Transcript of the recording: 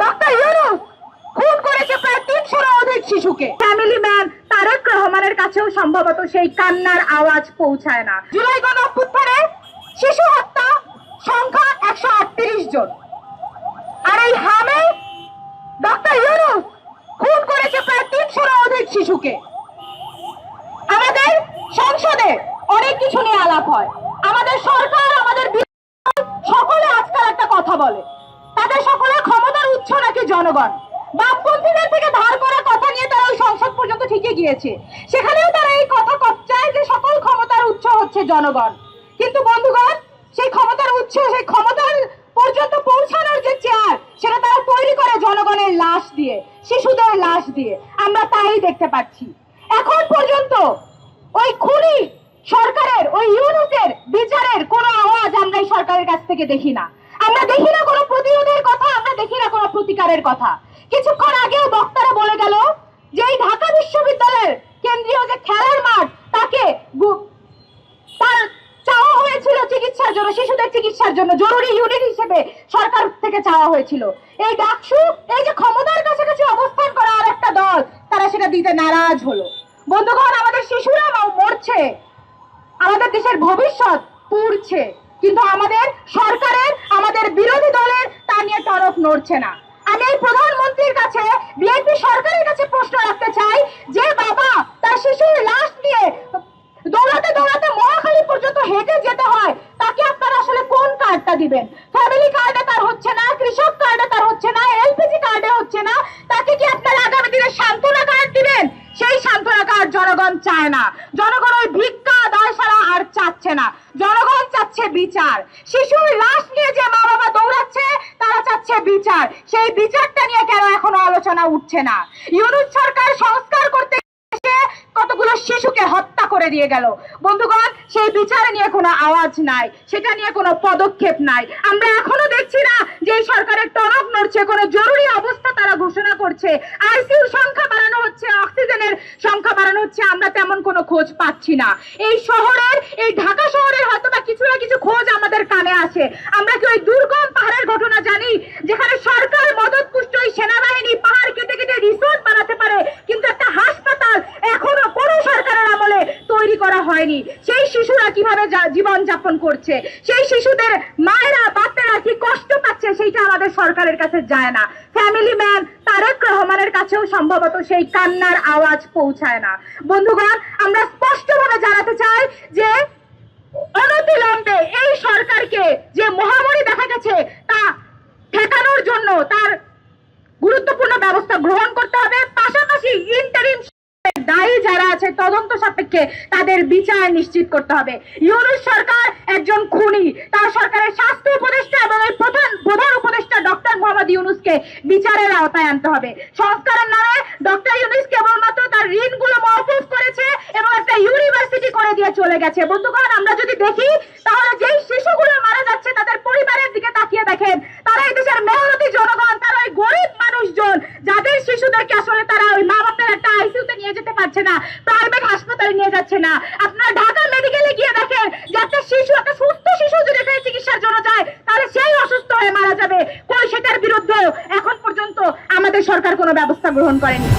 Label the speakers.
Speaker 1: Doctor Yunus খুন করেছে প্রায় ৩০০-এরও অধিক শিশুকে। ফ্যামিলি ম্যান তারেক রহমানের কাছেও সম্ভবত সেই কান্নার আওয়াজ পৌঁছায় না। জুলাই গণ অভ্যুত্থানে শিশু হত্যা সংখ্যা ১৩৮ জন, আর এই হামে ডক্টর ইউনূস খুন করেছে প্রায় ৩০০-এরও অধিক শিশুকে। আমাদের সংসদে অনেক কিছু নিয়ে আলাপ হয়, আমাদের সরকার, আমাদের সকলে আজকাল একটা কথা বলে, তাদের সকলের ক্ষমতার উৎস নাকি জনগণ। বামপন্থীদের থেকে ধার করা কথা নিয়ে তারা ওই সংসদ পর্যন্ত ঠিকই গিয়েছে, সেখানেও তারা এই কথা চায় যে সকল ক্ষমতার উৎস হচ্ছে জনগণ। কিন্তু বন্ধুগণ, সেই ক্ষমতার উৎস, সেই ক্ষমতার পর্যন্ত পৌঁছানোর যে চেয়ার, সেটা তারা তৈরি করে জনগণের লাশ দিয়ে, শিশুদের লাশ দিয়ে। আমরা তাই দেখতে পাচ্ছি। এখন পর্যন্ত ওই খুনি সরকারের, ওই ইউনূসের বিচারের কোনো আওয়াজ আমরা এই সরকারের কাছ থেকে দেখি না। আমরা দেখি না কোনো প্রতিরোধের কথা, আমরা দেখি না কোনো প্রতিকারের কথা। কিছুক্ষণ আগেও বক্তারা বলে গেল যে এই ঢাকা বিশ্ববিদ্যালয়ের কেন্দ্রীয় যে খেলার মাঠ, তাকে তার চাওয়া হয়েছিল চিকিৎসার জন্য, শিশুদের চিকিৎসার জন্য জরুরি ইউনিট হিসেবে সরকার থেকে চাওয়া হয়েছিল। এই ডাকসু, এই যে ক্ষমতার কাছাকাছি অবস্থান করা আর একটা দল, তারা সেটা দিতে নারাজ হলো। বন্ধুগণ, আমাদের শিশুরা মরছে, আমাদের দেশের ভবিষ্যৎ পুড়ছে, কিন্তু আমাদের সরকারের, আমাদের বিরোধী দলের তা নিয়ে টনক নড়ছে না। আমি এই প্রধানমন্ত্রীর কাছে, বিএনপি সরকারের কাছে প্রশ্ন রাখতে চাই, যে বাবা তার শিশুর লাশ নিয়ে দৌড়াতে দৌড়াতে মহাখালী পর্যন্ত হেঁটে যেতে হয়, তাকে আপনারা আসলে কোন কার্ডটা দিবেন? ফ্যামিলি কার্ডে তার হচ্ছে না, কৃষক কার্ডে তার হচ্ছে না, এলপিজি কার্ডে হচ্ছে না, তাকে কি আপনারা আগামী দিনে সান্ত্বনা কার্ড দিবেন? সেই সান্ত্বনা কার্ড জনগণ চায় না। জনগণ ওই ভিক্ষা দায় ছাড়া আর চাচ্ছে না। জনগণ চাচ্ছে বিচার। শিশুর লাশ নিয়ে যে মা বাবা দৌড়াচ্ছে, তারা চাচ্ছে বিচার। সেই বিচারটা নিয়ে কেন এখনো আলোচনা উঠছে না? ইউনূস সরকার সংস্কার করতে কতগুলো শিশুকে হত্যা করে দিয়ে গেল। বন্ধুগণ, সেই বিচার নিয়ে কোনো আওয়াজ নাই, সেটা নিয়ে কোনো পদক্ষেপ নাই। আমরা এখনো দেখছি না যে এই সরকারের টনক নড়ছে, কোনো জরুরি অবস্থা তারা ঘোষণা করছে, আইসিইউর সংখ্যা বাড়ানো হচ্ছে, অক্সিজেনের সংখ্যা বাড়ানো হচ্ছে, আমরা তেমন কোনো খোঁজ পাচ্ছি না। এই শহরের, এই ঢাকা শহরের হয়তো বা কিছু না কিছু খোঁজ আমাদের কানে আসে। আমরা কি ওই দুর্গম পাহাড়ের ঘটনা জানি, যেখানে সরকার মদতপুষ্ট ওই সেনাবাহিনী পাহাড় কেটে কেটে রিসোর্ট বানাতে পারে, কিন্তু একটা হাসপাতাল এখনো কোনো সরকারের আমলে তৈরি করা হয়নি। সেই শিশুরা কিভাবে জীবন যাপন করছে, সেই শিশুদের মায়েরা বাচ্চারা কি কষ্ট পাচ্ছে, সেইটা আমাদের সরকারের কাছে যায় না। ফ্যামিলি ম্যান তারেক রহমানের কাছেও সম্ভবত সেই কান্নার আওয়াজ পৌঁছায় না। বন্ধুগণ, আমরা স্পষ্টভাবে জানাতে চাই যে অনতিবিলম্বে এই সরকারকে যে মহামারী দেখা গেছে, তা ঠেকানোর জন্য তার গুরুত্বপূর্ণ ব্যবস্থা গ্রহণ করতে হবে। পাশাপাশি ইন্টারিম দায়ী যারা আছে তদন্ত সাপেক্ষে তাদের বিচার নিশ্চিত করতে হবে। ইউনূস সরকার একজন খুনি, তার সরকারের স্বাস্থ্য উপদেষ্টা এবং এই প্রধান উপদেষ্টা ডক্টর মোহাম্মদ ইউনূসকে বিচারের আওতায় আনতে হবে। সংস্কারের নামে ডক্টর ইউনূস কেবলমাত্র তার ঋণগুলো মওকুফ করেছে এবং একটা ইউনিভার্সিটি করে দিয়ে চলে গেছে। বন্ধুগণ, আমরা যদি দেখি তাহলে যেই শিশুগুলো মারা যাচ্ছে, তাদের পরিবারের দিকে তাকিয়ে দেখেন, তারা এই দেশের মেহনতি জনগণ, তারা ওই গরিব মানুষজন, যাদের শিশুদেরকে আসলে তারা ওই মা বাপের একটা আইসিইউতে নিয়ে যেতে পারছে না, প্রাইভেট হাসপাতালে নিয়ে যাচ্ছে না। আপনারা ঢাকা মেডিকেলে গিয়ে দেখেন যে একটা শিশু, একটা সুস্থ শিশু যদি এখানে চিকিৎসার জন্য যায়, তাহলে সেই অসুস্থ হয়ে মারা যাবে। কই সেটার বিরুদ্ধে এখন পর্যন্ত আমাদের সরকার কোনো ব্যবস্থা গ্রহণ করেনি।